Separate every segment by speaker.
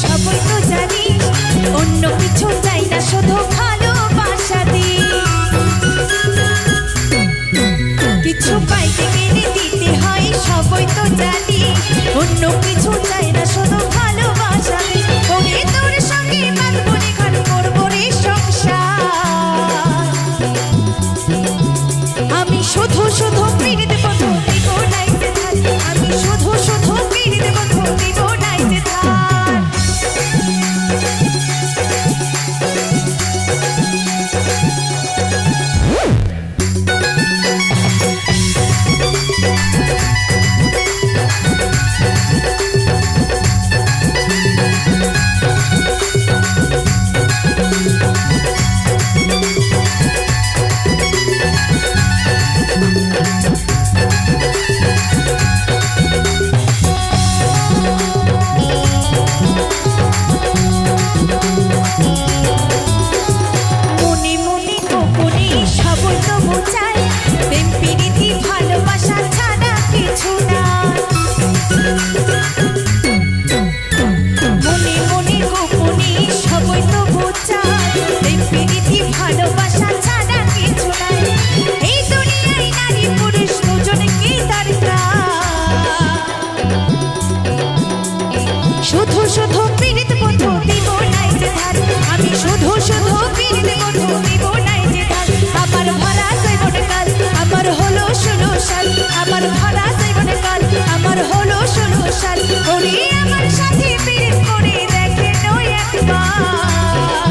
Speaker 1: সবই তো জানিস, অন্য কিছু চাই না, শুধু ভালোবাসা দিই। কিছু পাইতে গেলে দিতে হয়, সবই তো জানি, অন্য কিছু চাই না, শুধু ভালোবাসা দিই। ওরে তোর সঙ্গে বাঁধবো রে ঘর, করবো রে সংসার। আমি শুধু শুধু পিড়িতে বন্ধু দিব নাই যে ধার, আমি শুধু শুধু পিড়িতে বন্ধু দিব নাই যে ধার। শুধু শুধু পিড়িতে বন্ধু দিব নাই যে ধার, আমি শুধু শুধু পিড়িতে বন্ধু দিব নাই যে ধার। আমার ভরা জীবনে কাল, আমার হলো 16 সাল, আমার ভরা জীবনে কাল, আমার হলো 16 সাল। ওরে আমার সাথে পিড়িত করে দেখে নয় একবার,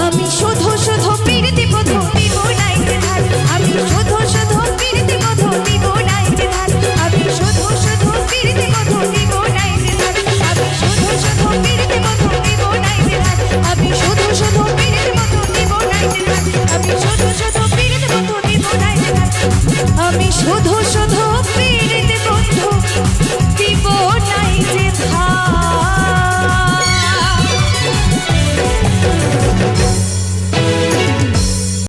Speaker 1: আমি শুধু শুধু পিড়িতে বন্ধু দিব নাই যে ধার, আমি শুধু শুধু পিড়িতে বন্ধু দিব নাই যে ধার, আমি শুধু শুধু পিড়িতে বন্ধু দিব নাই যে ধার, আমি শুধু শুধু পিড়িতে বন্ধু দিব নাই যে ধার, আমি শুধু শুধু পিড়িতে বন্ধু দিব নাই যে ধার, আমি শুধু শুধু পিড়িতে বন্ধু দিব নাই যে ধার, আমি শুধু শুধু